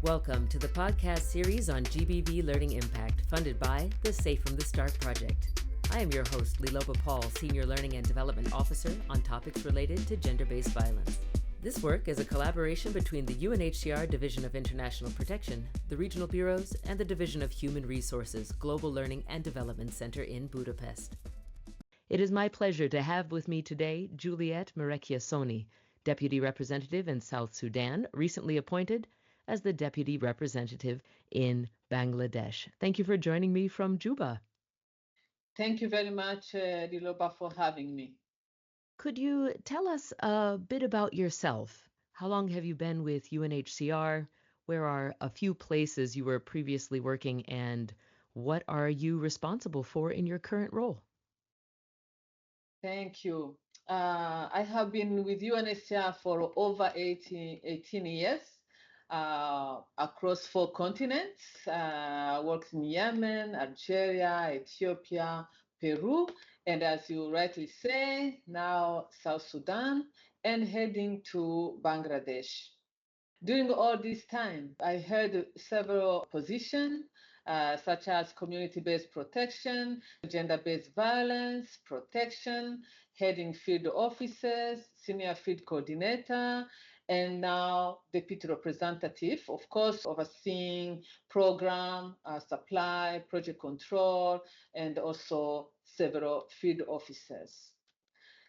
Welcome to the podcast series on GBV Learning Impact, funded by the Safe from the Start project. I am your host, Liloba Paul, Senior Learning and Development Officer on topics related to gender-based violence. This work is a collaboration between the UNHCR Division of International Protection, the Regional Bureaus, and the Division of Human Resources Global Learning and Development Center in Budapest. It is my pleasure to have with me today Juliette Murekeyisoni, Deputy Representative in South Sudan, recently appointed as the Deputy Representative in Bangladesh. Thank you for joining me from Juba. Thank you very much, Liloba, for having me. Could you tell us a bit about yourself? How long have you been with UNHCR? Where are a few places you were previously working, and what are you responsible for in your current role? Thank you. I have been with UNHCR for over 18 years across 4 continents. Worked in Yemen, Algeria, Ethiopia, Peru, and as you rightly say, now South Sudan, and heading to Bangladesh. During all this time, I held several positions, such as community-based protection, gender-based violence protection, heading field officers, senior field coordinator, and now deputy representative, of course, overseeing program, supply, project control, and also several field officers.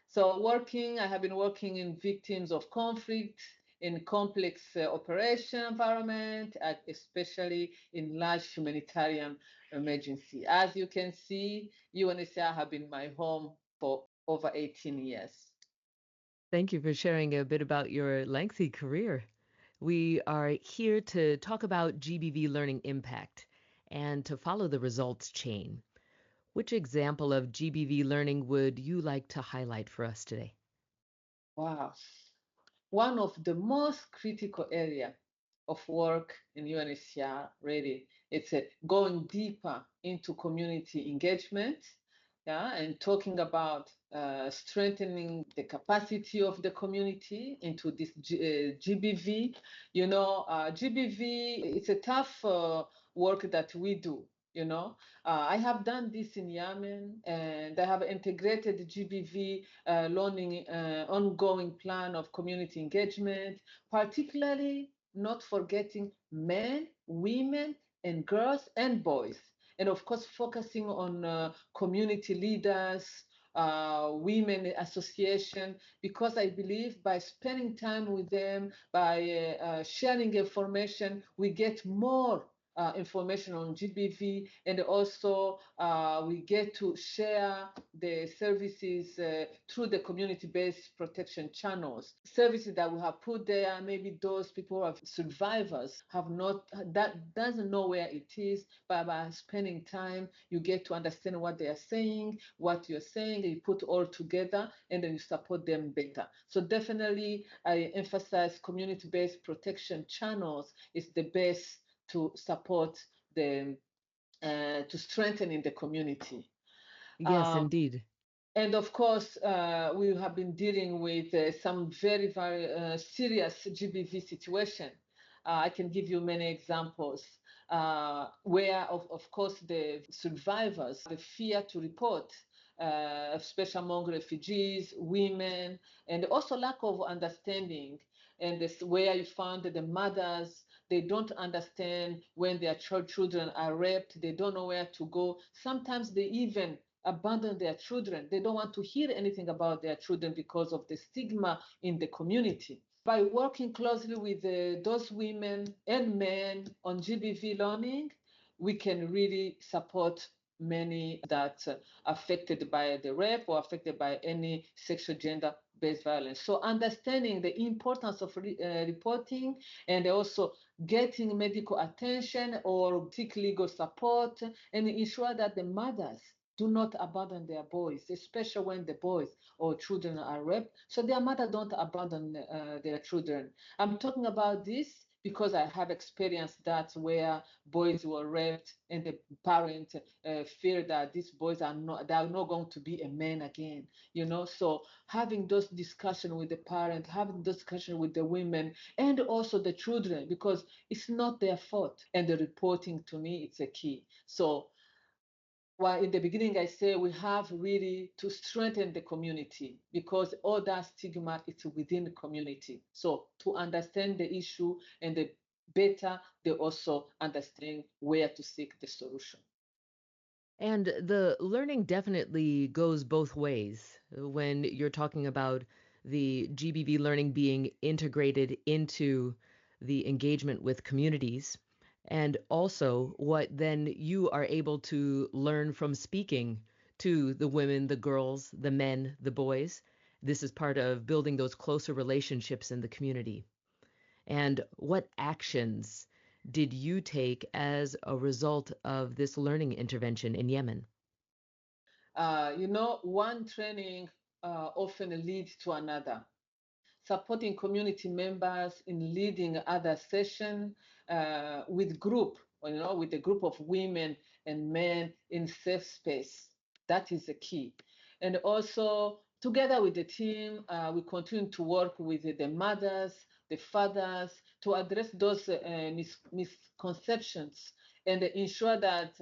So I have been working in victims of conflict, in complex operation environment, especially in large humanitarian emergency. As you can see, UNHCR have been my home for over 18 years. Thank you for sharing a bit about your lengthy career. We are here to talk about GBV Learning Impact and to follow the results chain. Which example of GBV learning would you like to highlight for us today? Wow. One of the most critical area of work in UNHCR, really, it's going deeper into community engagement, and talking about strengthening the capacity of the community into this GBV. GBV, it's a tough work that we do. I have done this in Yemen, and I have integrated GBV learning ongoing plan of community engagement, particularly not forgetting men, women, and girls and boys. And of course, focusing on community leaders, women association, because I believe by spending time with them, by sharing information, we get more information on GBV, and also we get to share the services through the community-based protection channels. Services that we have put there, maybe those people who are survivors have not, that doesn't know where it is, but by spending time, you get to understand what they are saying, what you're saying, and you put all together, and then you support them better. So definitely, I emphasize community-based protection channels is the best to support the to strengthening the community. Yes, indeed. And of course, we have been dealing with some very, very serious GBV situation. I can give you many examples where, of course, the survivors, the fear to report, especially among refugees, women, and also lack of understanding. And this where you found that the mothers, they don't understand when their children are raped. They don't know where to go. Sometimes they even abandon their children. They don't want to hear anything about their children because of the stigma in the community. By working closely with those women and men on GBV learning, we can really support many that are affected by the rape or affected by any sexual gender-based violence. So understanding the importance of reporting and also getting medical attention or seek legal support and ensure that the mothers do not abandon their boys, especially when the boys or children are raped. So their mother don't abandon their children. I'm talking about this because I have experienced that where boys were raped and the parents fear that these boys they are not going to be a man again, So having those discussion with the parent, having those discussion with the women and also the children, because it's not their fault. And the reporting to me, it's a key. So well, in the beginning, I say we have really to strengthen the community because all that stigma is within the community. So to understand the issue and the better, they also understand where to seek the solution. And the learning definitely goes both ways when you're talking about the GBV learning being integrated into the engagement with communities, and also what then you are able to learn from speaking to the women, the girls, the men, the boys. This is part of building those closer relationships in the community. And what actions did you take as a result of this learning intervention in Yemen? One training often leads to another. Supporting community members in leading other sessions with with a group of women and men in safe space. That is the key. And also, together with the team, we continue to work with the mothers, the fathers, to address those misconceptions and ensure that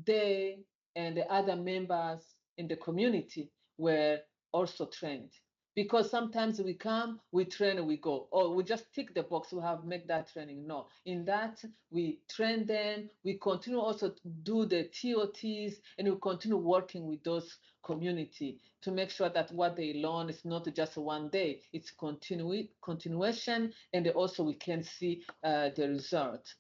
they and the other members in the community were also trained, because sometimes we come, we train, we go, or we just tick the box, we have make that training. No, in that we train them, we continue also to do the TOTs, and we continue working with those community to make sure that what they learn is not just one day, it's continuation, and also we can see the result.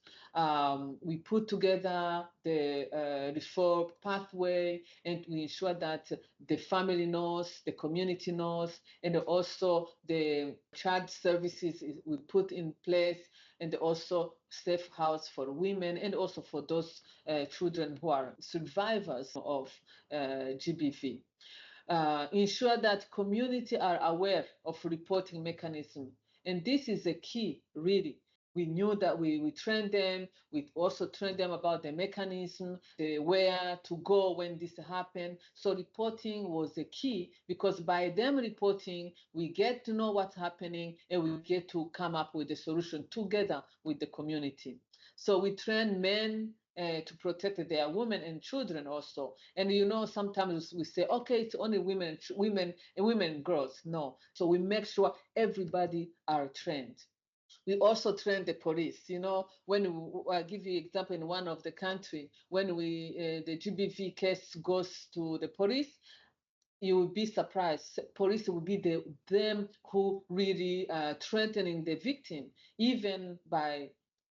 We put together the reform pathway, and we ensure that the family knows, the community knows, and also the child services we put in place, and also safe house for women, and also for those children who are survivors of GBV. Ensure that community are aware of reporting mechanism. And this is a key, really. We knew that we trained them. We also trained them about the mechanism, the where to go when this happened. So reporting was the key, because by them reporting, we get to know what's happening and we get to come up with a solution together with the community. So we train men to protect their women and children also. And sometimes we say, okay, it's only women and girls. No. So we make sure everybody are trained. We also train the police. When I give you example, in one of the country, when the GBV case goes to the police, you will be surprised. Police will be them who really threatening the victim, even by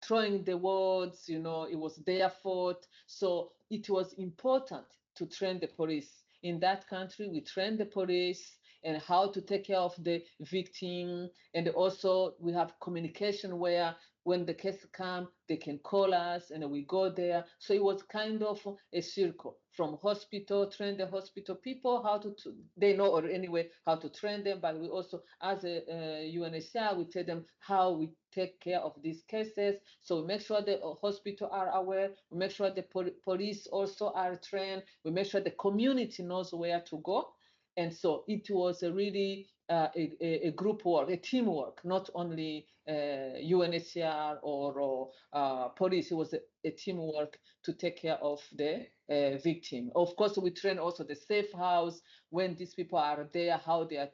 throwing the words, it was their fault. So it was important to train the police. In that country, we train the police and how to take care of the victim. And also we have communication where when the case come, they can call us and we go there. So it was kind of a circle from hospital, train the hospital people how they know or anyway how to train them, but we also, as a UNHCR, we tell them how we take care of these cases. So we make sure the hospital are aware, we make sure the police also are trained, we make sure the community knows where to go. And so it was a really a group work, a teamwork, not only UNHCR or police. It was a teamwork to take care of the victim. Of course, we train also the safe house when these people are there, how they are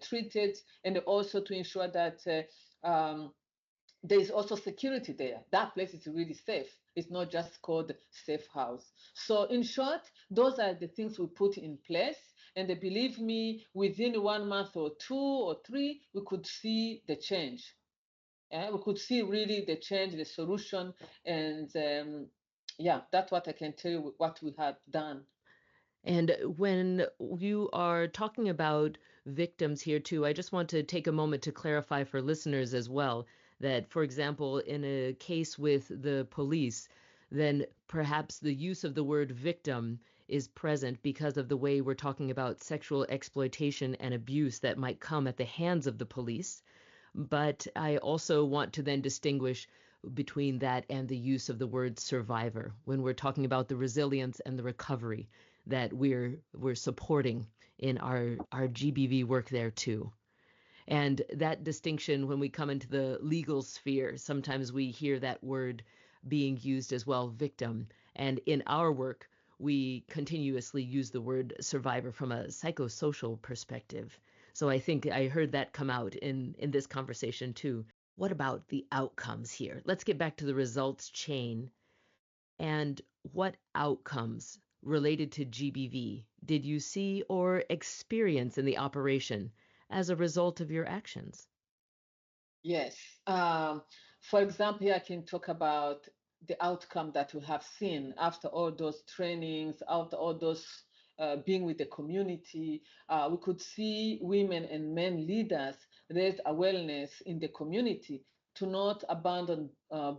treated, and also to ensure that there is also security there. That place is really safe. It's not just called safe house. So in short, those are the things we put in place. And believe me, within 1 month or 2 or 3, we could see the change. We could see really the change, the solution. And yeah, that's what I can tell you what we had done. And when you are talking about victims here too, I just want to take a moment to clarify for listeners as well that, for example, in a case with the police, then perhaps the use of the word victim is present because of the way we're talking about sexual exploitation and abuse that might come at the hands of the police. But I also want to then distinguish between that and the use of the word survivor when we're talking about the resilience and the recovery that we're supporting in our GBV work there too. And that distinction, when we come into the legal sphere, sometimes we hear that word being used as well, victim. And in our work, we continuously use the word survivor from a psychosocial perspective. So I think I heard that come out in this conversation too. What about the outcomes here? Let's get back to the results chain. And what outcomes related to GBV did you see or experience in the operation as a result of your actions? Yes. For example, here I can talk about the outcome that we have seen after all those trainings, after all those being with the community. We could see women and men leaders raise awareness in the community to not abandon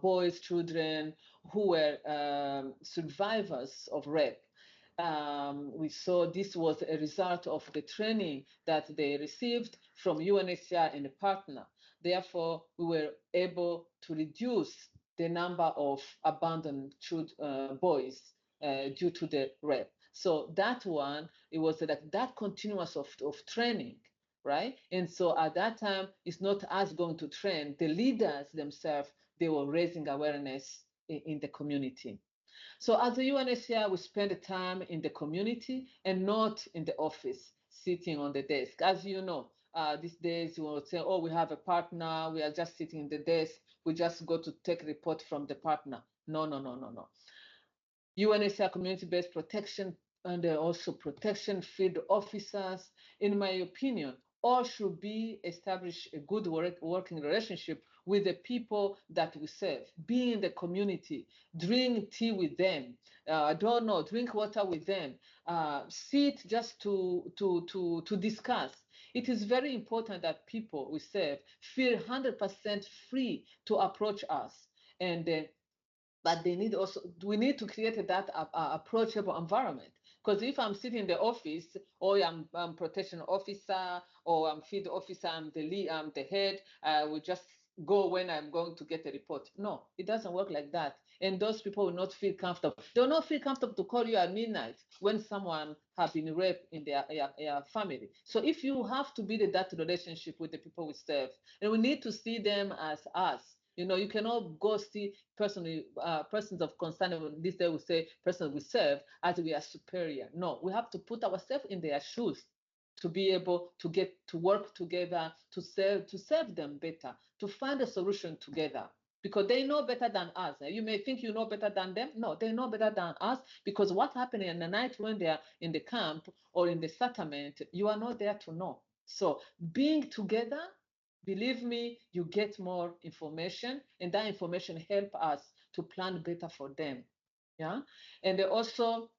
boys, children who were survivors of rape. We saw this was a result of the training that they received from UNHCR and a partner. Therefore, we were able to reduce the number of abandoned boys due to the rape. So that one, it was like that continuous of training, right? And so at that time, it's not us going to train. The leaders themselves, they were raising awareness in the community. So as a UNHCR, we spend time in the community and not in the office, sitting on the desk. As you know, these days you will say, oh, we have a partner, we are just sitting in the desk, we just go to take report from the partner. No, no, no, no, no. UNHCR community-based protection and also protection field officers, in my opinion, all should be establish a good working relationship with the people that we serve. Be in the community, drink tea with them. I don't know, drink water with them. Sit just to discuss. It is very important that people we serve feel 100% free to approach us. And but they need also we need to create that approachable environment, because if I'm sitting in the office, or I'm protection officer, or I'm field officer, I'm the lead, I'm the head, I will just go when I'm going to get a report. No, it doesn't work like that, and those people will not feel comfortable. They will not feel comfortable to call you at midnight when someone has been raped in their family. So if you have to build that relationship with the people we serve, and we need to see them as us. You cannot go see persons of concern. This day we say persons we serve as we are superior. No, we have to put ourselves in their shoes to be able to get to work together, to serve them better, to find a solution together. Because they know better than us. You may think you know better than them. No, they know better than us, because what happened in the night when they are in the camp or in the settlement, you are not there to know. So being together, believe me, you get more information, and that information help us to plan better for them. Yeah. And also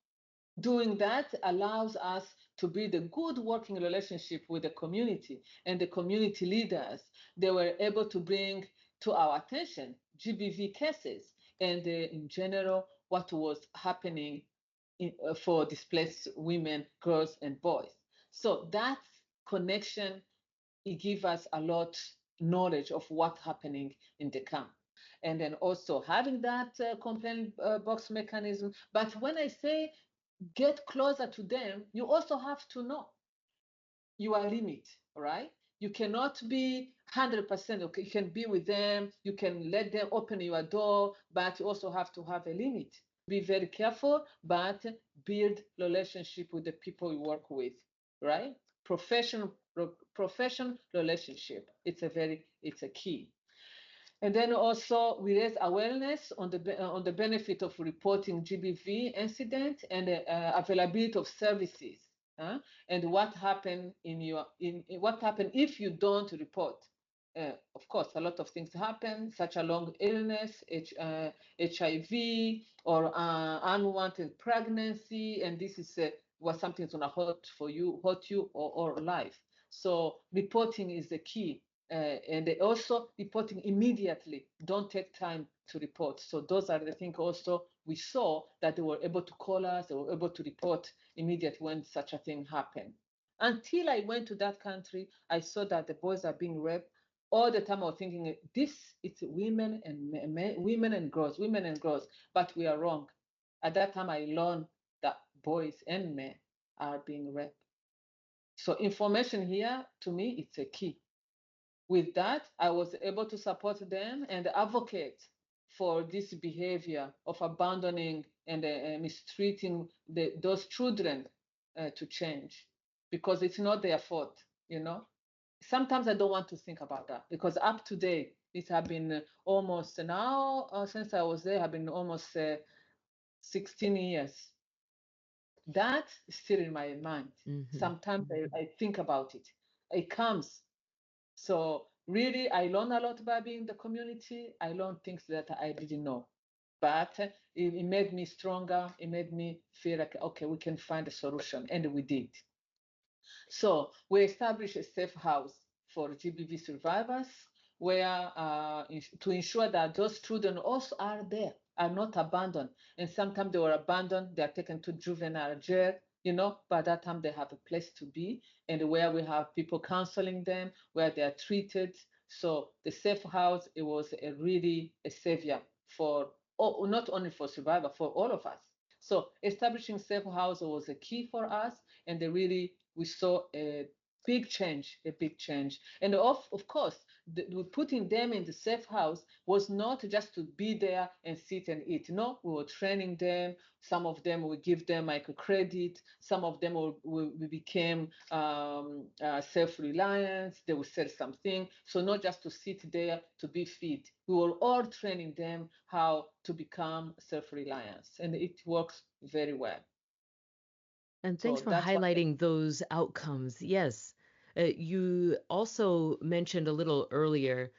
doing that allows us to build a good working relationship with the community, and the community leaders. They were able to bring to our attention GBV cases and in general what was happening for displaced women, girls, and boys. So that connection, it gives us a lot knowledge of what's happening in the camp. And then also having that complaint box mechanism. But when I say get closer to them, you also have to know your limit, right? You cannot be 100%. Okay, you can be with them, you can let them open your door, but you also have to have a limit. Be very careful, but build relationship with the people you work with, right? Professional profession relationship. It's a key. And then also we raise awareness on the benefit of reporting GBV incident, and availability of services, and what happened in what happened if you don't report. Of course, a lot of things happen, such a long illness, HIV, or unwanted pregnancy, and this is was something that's gonna hurt you or life. So reporting is the key, and they also reporting immediately. Don't take time to report. So those are the things also we saw, that they were able to call us, they were able to report immediately when such a thing happened. Until I went to that country, I saw that the boys are being raped. all the time I was thinking, this it's women and women and girls, women and girls, but we are wrong. At that time, I learned that boys and men are being raped. So information here, to me, it's a key. With that, I was able to support them and advocate for this behavior of abandoning and mistreating those children to change, because it's not their fault, you know. Sometimes I don't want to think about that, because up to date, it have been almost now, since I was there, have been almost 16 years. That is still in my mind. Sometimes I think about it. It comes. So really, I learned a lot by being in the community. I learned things that I didn't know. But it made me stronger. It made me feel like, okay, we can find a solution. And we did. So we established a safe house for GBV survivors, where to ensure that those children also are there, are not abandoned. And sometimes they were abandoned, they are taken to juvenile jail, you know, by that time they have a place to be, and where we have people counseling them, where they are treated. So the safe house, it was really a savior for, not only for survivors, for all of us. So establishing safe house was a key for us, and we saw a big change. And of course, putting them in the safe house was not just to be there and sit and eat. No, we were training them. Some of them we give them microcredit. Some of them we became self-reliant. They will sell something. So not just to sit there to be fit. We were all training them how to become self-reliant, and it works very well. And thanks for highlighting those outcomes. Yes. You also mentioned a little earlier,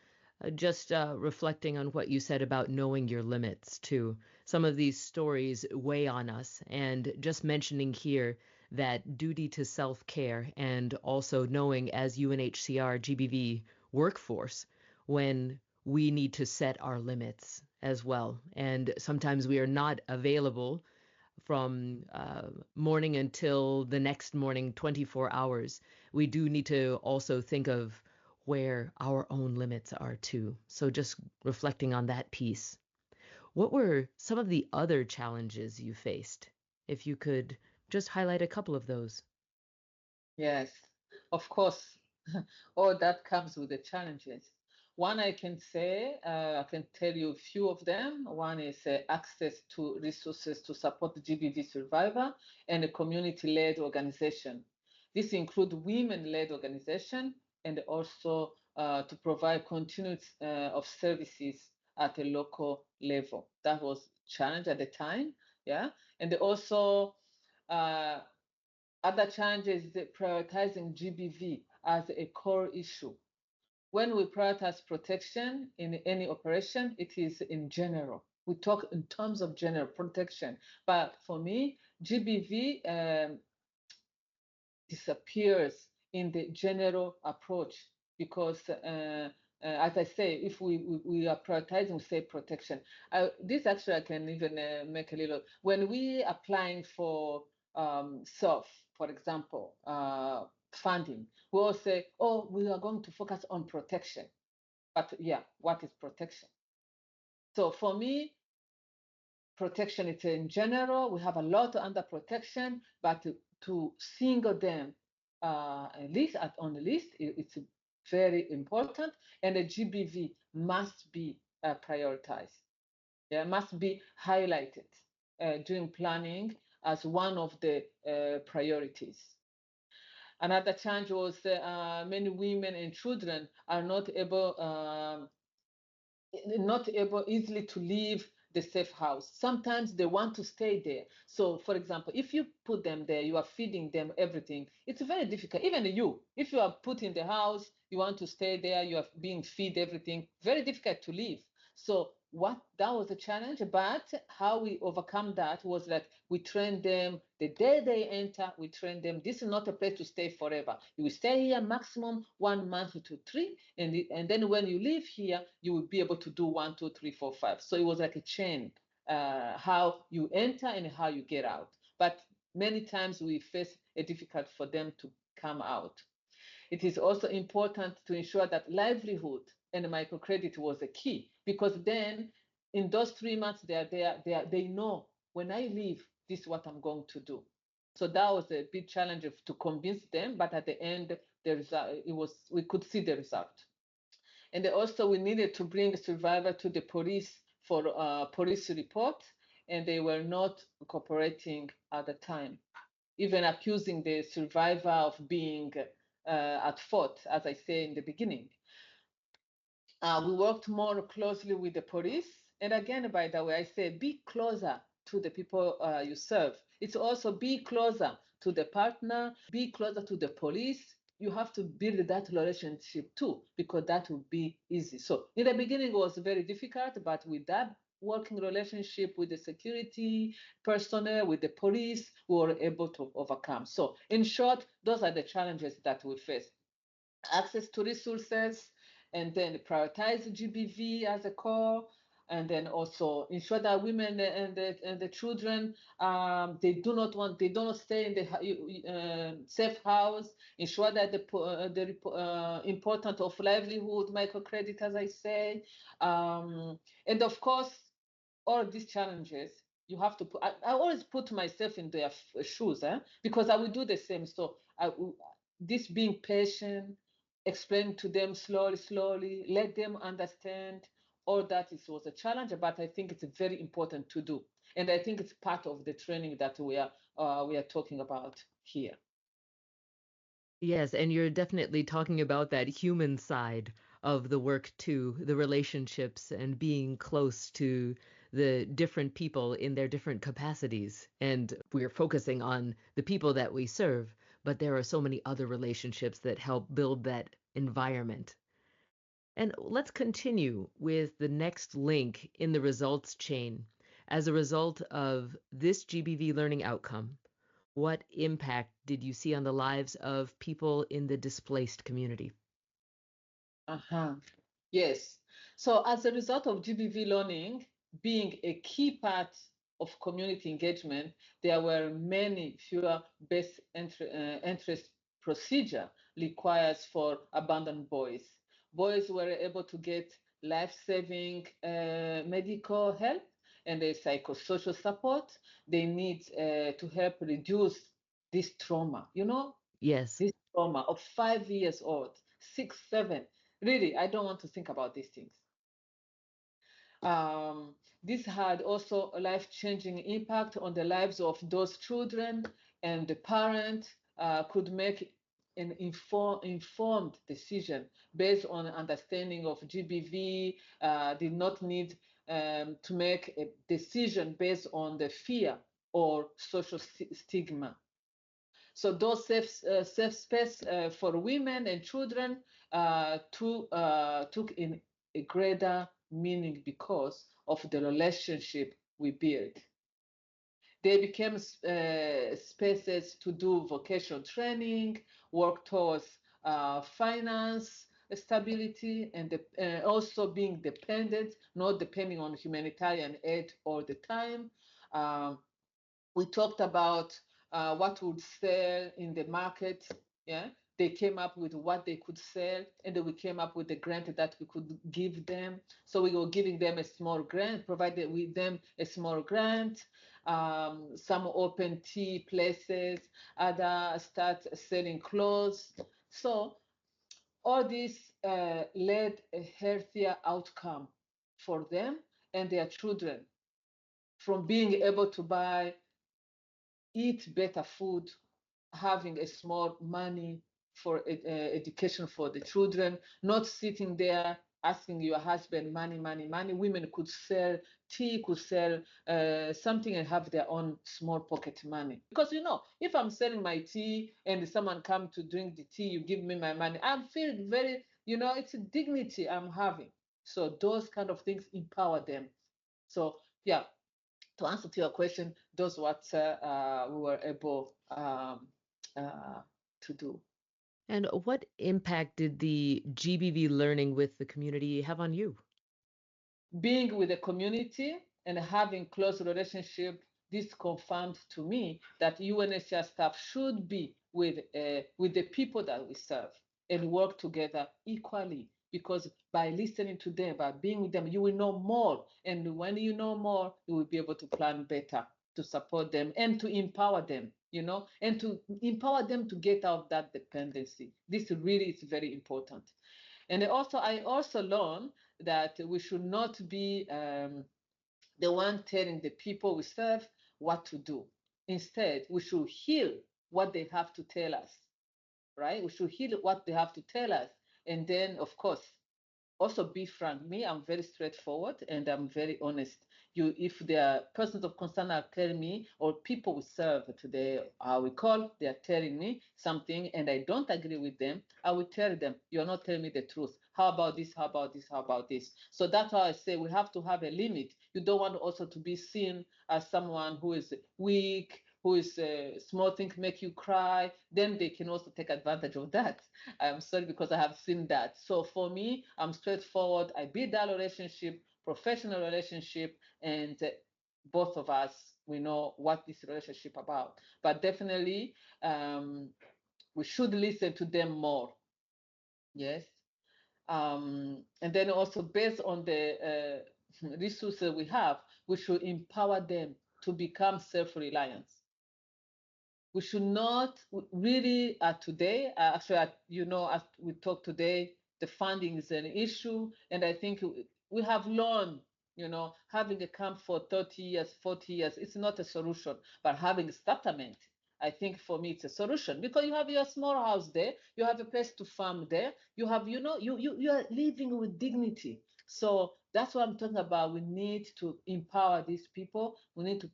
just reflecting on what you said about knowing your limits too. Some of these stories weigh on us, and just mentioning here that duty to self-care, and also knowing as UNHCR GBV workforce when we need to set our limits as well. And sometimes we are not available from morning until the next morning, 24 hours. We do need to also think of where our own limits are too. So just reflecting on that piece. What were some of the other challenges you faced? If you could just highlight a couple of those. Yes, of course. All that comes with the challenges. One I can say, I can tell you a few of them. One is access to resources to support the GBV survivor and a community-led organization. This includes women-led organization, and also to provide continuity of services at a local level. That was a challenge at the time, yeah. And also other challenges is prioritizing GBV as a core issue. When we prioritize protection in any operation, it is in general. We talk in terms of general protection. But for me, GBV disappears in the general approach, because as I say, if we are prioritizing, we say protection. This actually I can even make a little. When we applying for SOF, for example, funding, we all say, oh, we are going to focus on protection. But yeah, what is protection? So for me, protection is in general. We have a lot under protection, but to single them at least on the list, it's very important, and the GBV must be prioritized. Yeah, must be highlighted during planning as one of the priorities. Another challenge was many women and children are not able easily to leave the safe house. Sometimes they want to stay there. So, for example, if you put them there, you are feeding them everything. It's very difficult. Even you, if you are put in the house, you want to stay there, you are being fed everything, very difficult to leave. So that was a challenge, but how we overcome that was that we train them the day they enter. We train them. This is not a place to stay forever. You will stay here maximum 1 month to 3, and then when you leave here, you will be able to do 1, 2, 3, 4, 5. So it was like a chain, how you enter and how you get out. But many times we face a difficult for them to come out. It is also important to ensure that livelihood and microcredit was a key, because then in those 3 months they know when I leave, this is what I'm going to do. So that was a big challenge to convince them, but at the end, the result, we could see the result. And also we needed to bring survivor to the police for police report, and they were not cooperating at the time, even accusing the survivor of being at fault, as I say in the beginning. We worked more closely with the police. And again, by the way, I say be closer to the people you serve. It's also be closer to the partner, be closer to the police. You have to build that relationship too, because that will be easy. So in the beginning, it was very difficult, but with that working relationship with the security personnel, with the police, we were able to overcome. So in short, those are the challenges that we face. Access to resources, and then prioritize GBV as a core, and then also ensure that women and the children, they do not stay in the safe house. Ensure that the important of livelihood, microcredit, as I say, and of course, all these challenges you have to put. I always put myself in their shoes, because I will do the same. So this being patient, explain to them slowly, let them understand. All that was a challenge, but I think it's very important to do, and I think it's part of the training that we are talking about here. Yes, and you're definitely talking about that human side of the work too, the relationships and being close to the different people in their different capacities. And we're focusing on the people that we serve, but there are so many other relationships that help build that environment. And let's continue with the next link in the results chain. As a result of this GBV learning outcome, what impact did you see on the lives of people in the displaced community? Uh-huh. Yes. So as a result of GBV learning being a key part of community engagement, there were many fewer best interest procedure requires for abandoned boys. Boys were able to get life-saving medical help and the psychosocial support they need to help reduce this trauma. Yes. This trauma of 5 years old, 6, 7. Really, I don't want to think about these things. Um, this had also a life-changing impact on the lives of those children, and the parent could make an informed decision based on understanding of GBV, did not need to make a decision based on the fear or social stigma. So those safe space for women and children took in a greater meaning because of the relationship we built. They became spaces to do vocational training, work towards finance stability, and also being dependent, not depending on humanitarian aid all the time. Um, we talked about what would sell in the market. Yeah, they came up with what they could sell, and then we came up with the grant that we could give them. So we were giving them a small grant, provided with them a small grant. Some open tea places, other start selling clothes. So all this led a healthier outcome for them and their children, from being able to eat better food, having a small money for education for the children, not sitting there asking your husband money. Women could sell tea, could sell something and have their own small pocket money. Because if I'm selling my tea and someone come to drink the tea, you give me my money, I feel very, it's a dignity I'm having. So those kind of things empower them. So yeah, to answer to your question, those what we were able to do. And what impact did the GBV learning with the community have on you? Being with the community and having close relationship, this confirmed to me that UNHCR staff should be with the people that we serve. and work together equally. Because by listening to them, by being with them, you will know more. And when you know more, you will be able to plan better to support them and to empower them, and to empower them to get out of that dependency. This really is very important. And I also learned that we should not be the one telling the people we serve what to do. Instead, we should hear what they have to tell us, right? We should hear what they have to tell us. And then, of course, also be frank. Me, I'm very straightforward and I'm very honest. If there are persons of concern are telling me, or people we serve today, we call, they are telling me something and I don't agree with them, I will tell them, you're not telling me the truth. How about this? How about this? How about this? So that's why I say we have to have a limit. You don't want also to be seen as someone who is weak, who is small things make you cry. Then they can also take advantage of that. I'm sorry, because I have seen that. So for me, I'm straightforward. I build that relationship, professional relationship, and both of us, we know what this relationship about. But definitely, we should listen to them more. Yes. And then also based on the resources we have, we should empower them to become self-reliant. We should not really today, actually, as we talk today, the funding is an issue. And I think we have learned, having a camp for 30 years, 40 years, it's not a solution, but having a settlement, I think for me, it's a solution, because you have your small house there, you have a place to farm there, you have, you are living with dignity. So that's what I'm talking about. We need to empower these people. We need to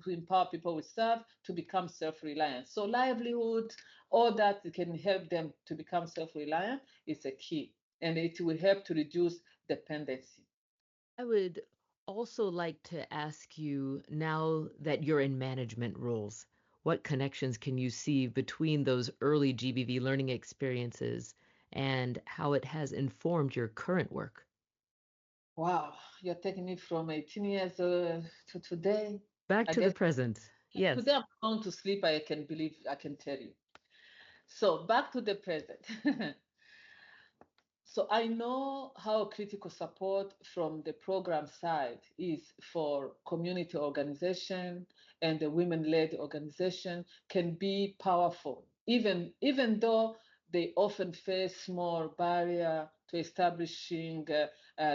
empower people we serve to become self-reliant. So livelihood, all that can help them to become self-reliant is a key, and it will help to reduce dependency. I would also like to ask you, now that you're in management roles, what connections can you see between those early GBV learning experiences and how it has informed your current work? Wow, you're taking me from 18 years to today. Back I to the guess present. Yes. today I'm going to sleep. I can believe, I can tell you. So back to the present. So I know how critical support from the program side is for community organization, and the women-led organization can be powerful, even though they often face more barrier to establishing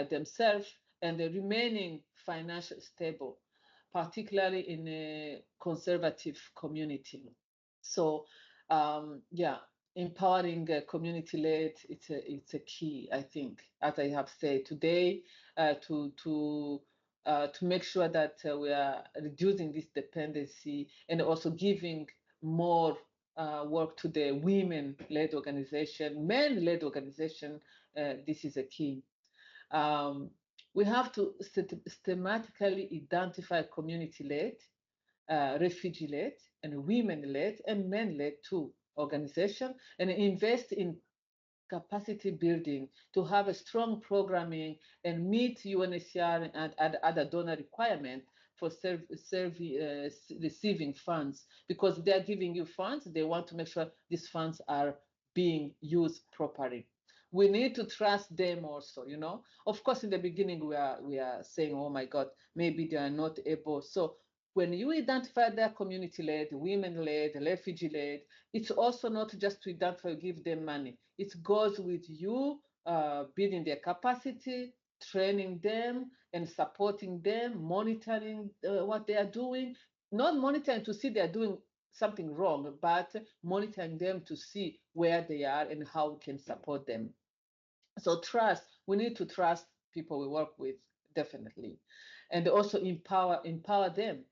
themselves and remaining financially stable, particularly in a conservative community. So yeah, empowering community-led, it's a key, I think, as I have said today, to make sure that we are reducing this dependency and also giving more work to the women-led organization, men-led organization. This is a key. Um, we have to systematically identify community-led, refugee-led, and women-led, and men-led too organization, and invest in capacity building to have a strong programming and meet UNHCR and other donor requirements for receiving funds, because they're giving you funds. They want to make sure these funds are being used properly. We need to trust them also, Of course, in the beginning, we are saying, oh my God, maybe they are not able. So when you identify that community-led, women-led, refugee-led, it's also not just to identify, give them money. It goes with you building their capacity, training them, and supporting them, monitoring what they are doing. Not monitoring to see they're doing something wrong, but monitoring them to see where they are and how we can support them. So trust, we need to trust people we work with, definitely, and also empower them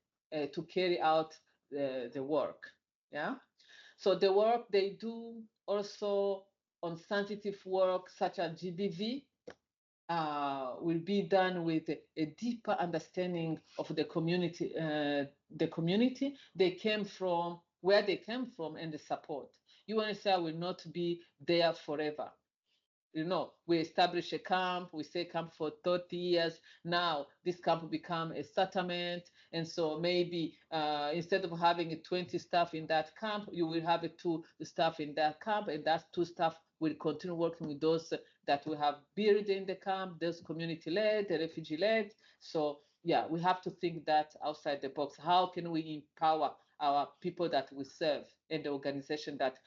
to carry out the work. Yeah. So the work they do also on sensitive work such as GBV will be done with a deeper understanding of the community they came from, where they came from, and the support. UNHCR will not be there forever. We establish a camp, we say camp for 30 years. Now this camp become a settlement. And so maybe instead of having 20 staff in that camp, you will have two staff in that camp, and that two staff we'll continue working with those that we have buried in the camp, those community-led, refugee-led. So yeah, we have to think that outside the box. How can we empower our people that we serve and the organization that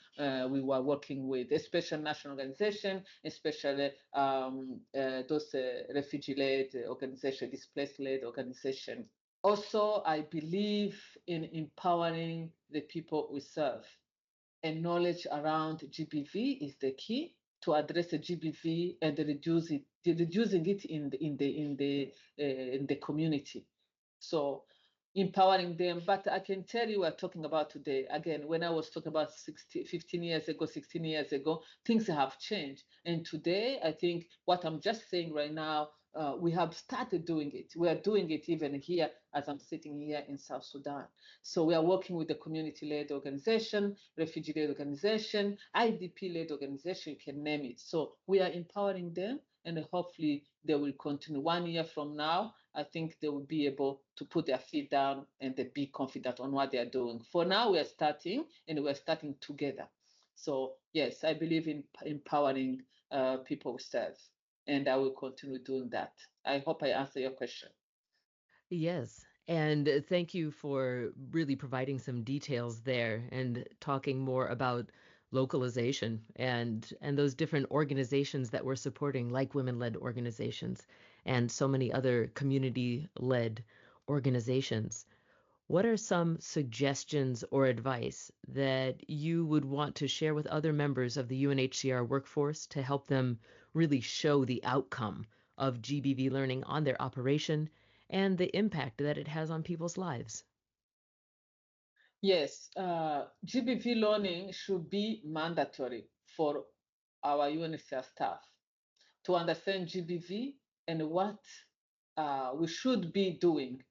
we were working with, especially national organization, especially those refugee-led organization, displaced-led organization. Also, I believe in empowering the people we serve, and knowledge around GBV is the key to address the GBV and reducing it in the community. So empowering them. But I can tell you, we're talking about today. Again, when I was talking about 15 years ago, 16 years ago, things have changed. And today, I think what I'm just saying right now, we have started doing it. We are doing it even here as I'm sitting here in South Sudan. So we are working with the community-led organization, refugee-led organization, IDP-led organization, you can name it. So we are empowering them, and hopefully they will continue. 1 year from now, I think they will be able to put their feet down and they be confident on what they are doing. For now, we are starting, and we're starting together. So yes, I believe in empowering people we serve, and I will continue doing that. I hope I answer your question. Yes. And thank you for really providing some details there and talking more about localization and those different organizations that we're supporting, like women-led organizations and so many other community-led organizations. What are some suggestions or advice that you would want to share with other members of the UNHCR workforce to help them really show the outcome of GBV learning on their operation and the impact that it has on people's lives? Yes, GBV learning should be mandatory for our UNHCR staff to understand GBV and what we should be doing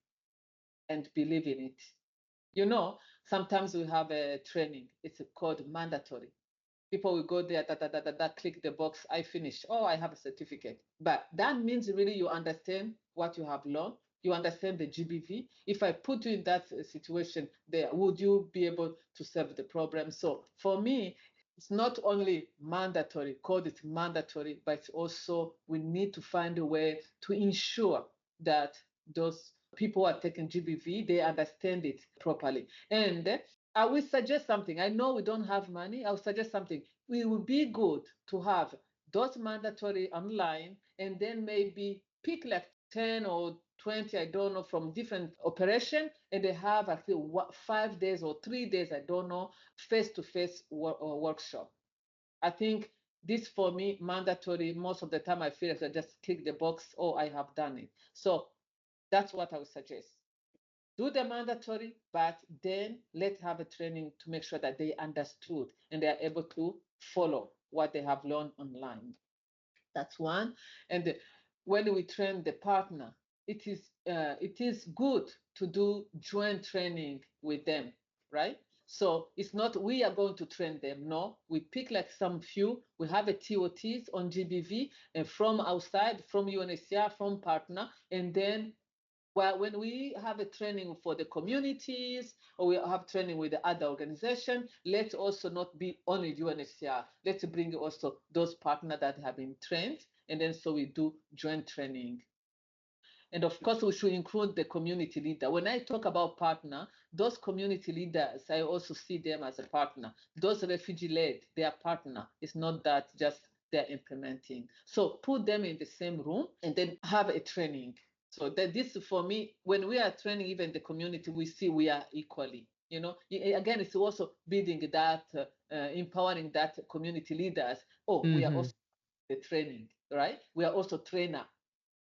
and believe in it. You know, sometimes we have a training, it's called mandatory. People will go there, click the box, I finish. Oh, I have a certificate. But that means really you understand what you have learned. You understand the GBV. If I put you in that situation there, would you be able to solve the problem? So for me, it's not only mandatory, called it mandatory, but it's also we need to find a way to ensure that those people who are taking GBV, they understand it properly. And I will suggest something. I know we don't have money. I'll suggest something. It would be good to have those mandatory online and then maybe pick like 10 or 20, I don't know, from different operation, and they have actually 5 days or 3 days, I don't know, face-to-face workshop. I think this for me mandatory. Most of the time I feel like I just click the box, oh, I have done it. So that's what I would suggest. Do the mandatory, but then let's have a training to make sure that they understood and they are able to follow what they have learned online. That's one. And when we train the partner, it is good to do joint training with them, right? So it's not we are going to train them. No, we pick like some few. We have a TOTs on GBV and from outside, from UNHCR, from partner, and then well, when we have a training for the communities or we have training with the other organization, let's also not be only UNHCR. Let's bring also those partners that have been trained, and then so we do joint training. And of course, we should include the community leader. When I talk about partner, those community leaders, I also see them as a partner. Those refugee-led, they are partner. It's not that just they're implementing. So put them in the same room and then have a training. So that this for me, when we are training even the community, we see we are equally. You know, again, it's also building that, empowering that community leaders. Oh, we are Mm-hmm. also the training, right? We are also trainer.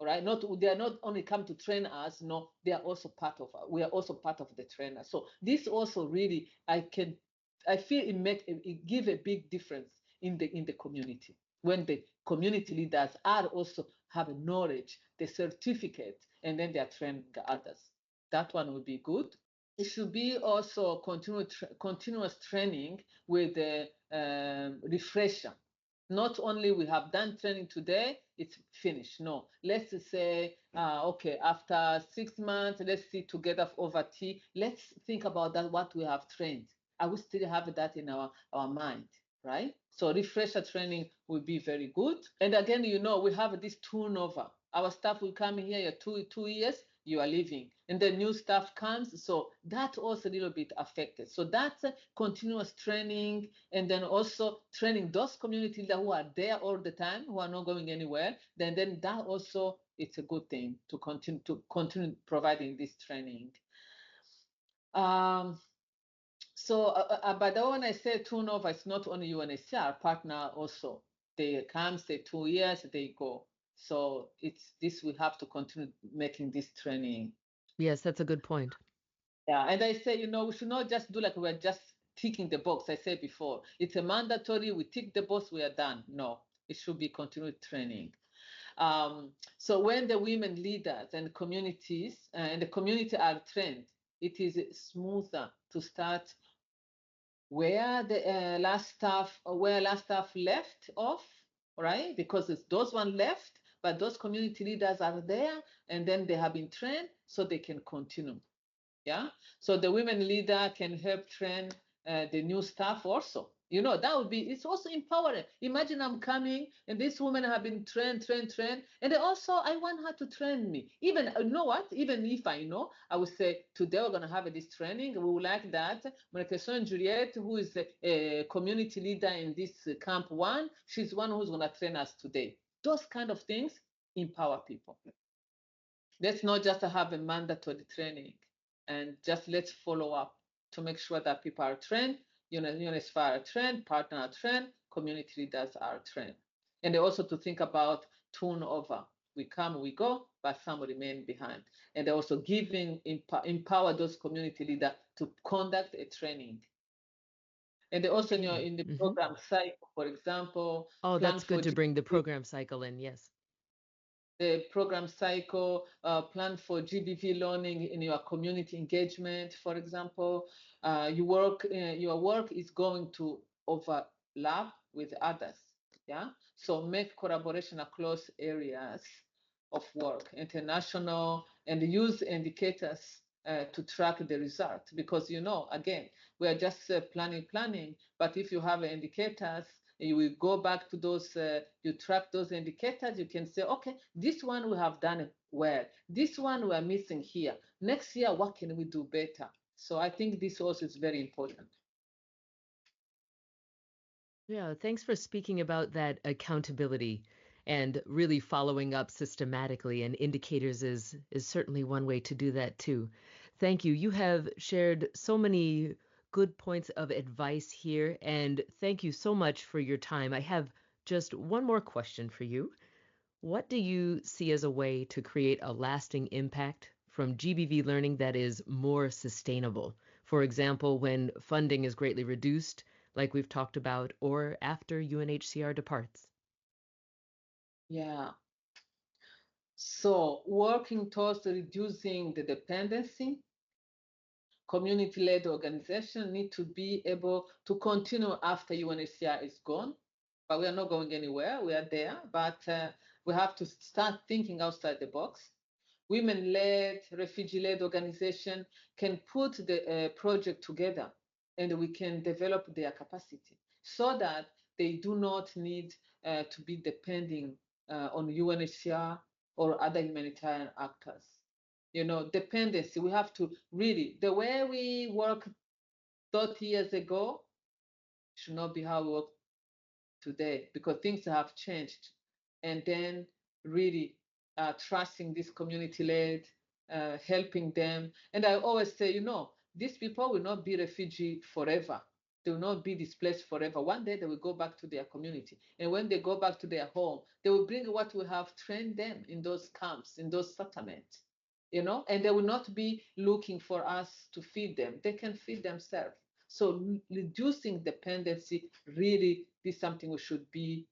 All right, not they are not only come to train us, no, they are also part of we are also part of the trainer. So this also really I feel it give a big difference in the community when the community leaders are also have knowledge, the certificate, and then they are training others. That one would be good. It should be also continuous training with the refresher. Not only we have done training today, it's finished. No, let's say, okay, after 6 months, let's sit together over tea. Let's think about that, what we have trained. I will still have that in our mind, right? So refresher training will be very good. And again, we have this turnover. Our staff will come here 2 years, you are leaving, and the new staff comes. So that also a little bit affected. So that's continuous training, and then also training those community leaders who are there all the time, who are not going anywhere. Then that also it's a good thing to continue providing this training. But when I say turnover, it's not only UNHCR partner also. They come, stay 2 years, they go. So it's this we have to continue making this training. Yes, that's a good point. Yeah, and I say, we should not just do like we're just ticking the box. I said before, it's a mandatory. We tick the box, we are done. No, it should be continued training. So when the women leaders and communities and the community are trained, it is smoother to start where the last staff left off, right? Because it's those one left, but those community leaders are there, and then they have been trained, so they can continue. Yeah. So the women leader can help train the new staff also. That would be, it's also empowering. Imagine I'm coming and this woman have been trained, and also I want her to train me. Even, even if I know, I would say, today we're going to have this training. We would like that. Murekeyisoni Juliet, who is a community leader in this camp 1, she's one who's going to train us today. Those kind of things empower people. Let's not just have a mandatory training, and just let's follow up to make sure that people are trained, UNHCR are trained, partner are trained, community leaders are trained. And also to think about turnover. We come, we go, but some remain behind. And also empower those community leaders to conduct a training. And also in the program cycle, for example. Oh, that's good to bring the program cycle in, yes. The program cycle, plan for GBV learning in your community engagement, for example. Your work is going to overlap with others. Yeah. So make collaboration across areas of work, international, and use indicators to track the result. Because again, we are just planning. But if you have indicators, you will go back to those, you track those indicators, you can say, okay, this one we have done well. This one we are missing here. Next year, what can we do better? So I think this also is very important. Yeah, thanks for speaking about that accountability and really following up systematically, and indicators is certainly one way to do that too. Thank you. You have shared so many good points of advice here, and thank you so much for your time. I have just one more question for you. What do you see as a way to create a lasting impact from GBV learning that is more sustainable? For example, when funding is greatly reduced, like we've talked about, or after UNHCR departs? Yeah. So working towards reducing the dependency, community-led organizations need to be able to continue after UNHCR is gone. But we are not going anywhere. We are there, but we have to start thinking outside the box. Women-led, refugee-led organization can put the project together, and we can develop their capacity so that they do not need to be depending on UNHCR or other humanitarian actors. Dependency, we have to really, the way we worked 30 years ago should not be how we work today, because things have changed. And then really trusting this community-led, helping them. And I always say, these people will not be refugee forever. They will not be displaced forever. One day they will go back to their community. And when they go back to their home, they will bring what we have trained them in those camps, in those settlements, and they will not be looking for us to feed them. They can feed themselves. So reducing dependency really is something we should be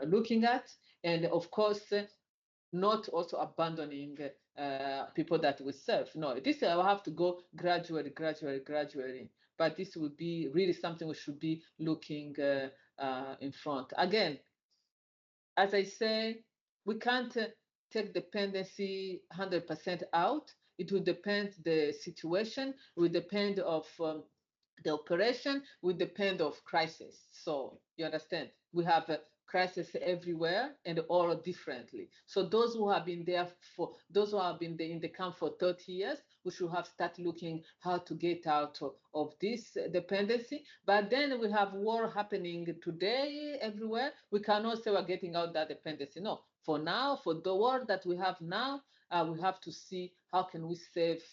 looking at. And of course, not also abandoning people that we serve. No, this will have to go gradually. But this would be really something we should be looking in front. Again, as I say, we can't take dependency 100% out. It will depend the situation. It will depend of The operation will depend of crisis. So you understand, we have a crisis everywhere and all differently. So those who have been there for those who have been there in the camp for 30 years, we should have started looking how to get out of this dependency. But then we have war happening today everywhere. We cannot say we're getting out that dependency. No, for now, for the war that we have now, we have to see how can we save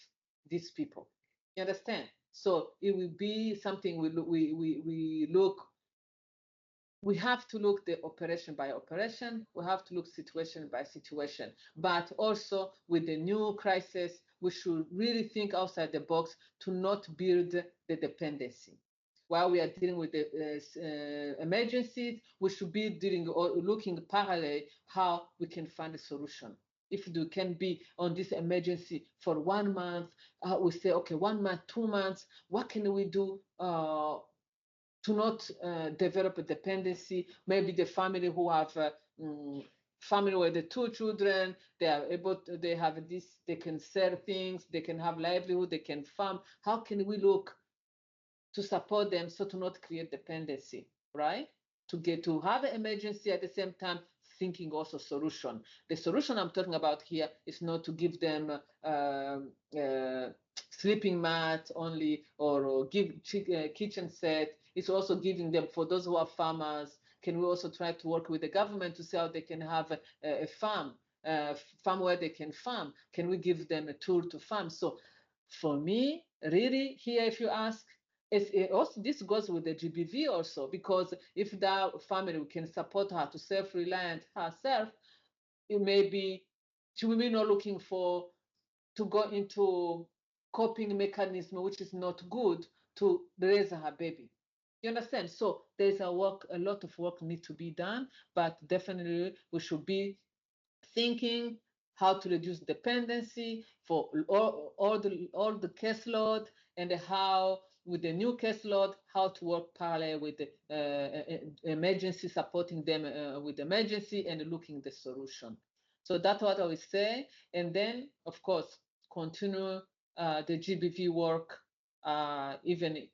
these people. You understand? So it will be something we look. We have to look the operation by operation. We have to look situation by situation. But also with the new crisis, we should really think outside the box to not build the dependency. While we are dealing with the emergencies, we should be dealing or looking parallel how we can find a solution. If we can be on this emergency for 1 month, we say, okay, 1 month, 2 months, what can we do to not develop a dependency? Maybe the family who have family with the two children, they are able to, they have this, they can sell things, they can have livelihood, they can farm. How can we look to support them so to not create dependency, right? To get to have an emergency at the same time, thinking also solution. The solution I'm talking about here is not to give them sleeping mat only or give kitchen set. It's also giving them, for those who are farmers, can we also try to work with the government to see how they can have a farm, farm where they can farm? Can we give them a tool to farm? So for me, really, here, if you ask, it also this goes with the GBV also, because if that family can support her to self-reliant herself, it may be she will be not looking for to go into coping mechanism which is not good to raise her baby. You understand? So there's a lot of work need to be done, but definitely we should be thinking how to reduce dependency for all the caseload, and how with the new caseload how to work parallel with the emergency, supporting them with emergency and looking the solution. So that's what I would say. And then of course continue the GBV work, even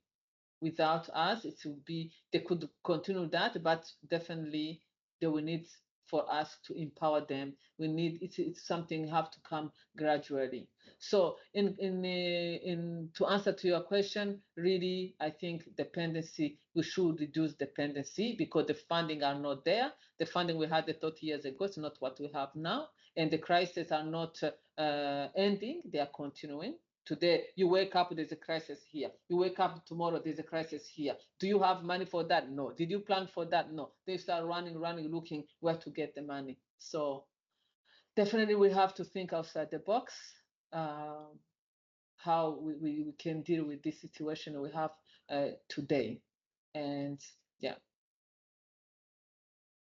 without us. It would be, they could continue that, but definitely they will need for us to empower them. We need, it's something have to come gradually. So in to answer to your question, really, I think dependency, we should reduce dependency because the funding are not there. The funding we had 30 years ago is not what we have now, and the crises are not ending; they are continuing. Today, you wake up, there's a crisis here. You wake up tomorrow, there's a crisis here. Do you have money for that? No. Did you plan for that? No. They start running, looking where to get the money. So definitely we have to think outside the box, how we can deal with this situation we have today. And yeah.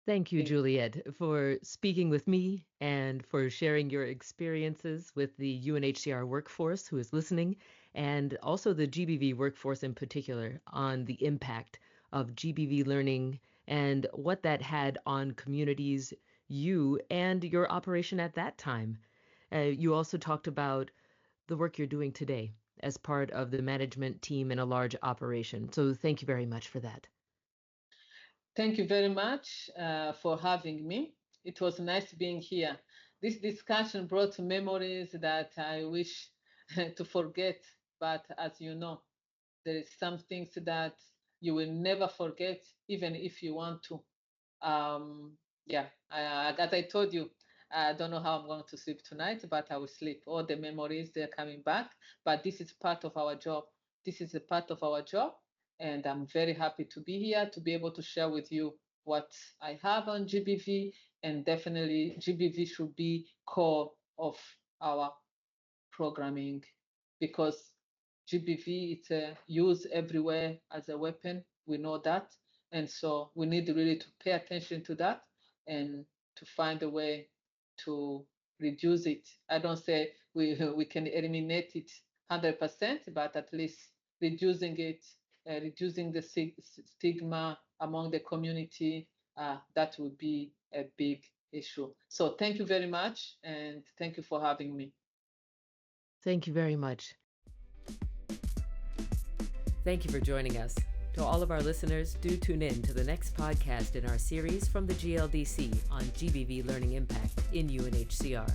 Thank you, Juliet, for speaking with me and for sharing your experiences with the UNHCR workforce who is listening, and also the GBV workforce in particular, on the impact of GBV learning and what that had on communities, you, and your operation at that time. You also talked about the work you're doing today as part of the management team in a large operation. So thank you very much for that. Thank you very much for having me. It was nice being here. This discussion brought memories that I wish to forget, but as you know, there is some things that you will never forget, even if you want to. Yeah, as I told you, I don't know how I'm going to sleep tonight, but I will sleep. All the memories, they're coming back, but this is part of our job. This is a part of our job, and I'm very happy to be here to be able to share with you what I have on GBV, and definitely GBV should be core of our programming, because GBV is used everywhere as a weapon. We know that, and so we need really to pay attention to that and to find a way to reduce it. I don't say we can eliminate it 100%, but at least reducing it, reducing the stigma among the community, that would be a big issue. So thank you very much, and thank you for having me. Thank you very much. Thank you for joining us. To all of our listeners, do tune in to the next podcast in our series from the GLDC on GBV Learning Impact in UNHCR.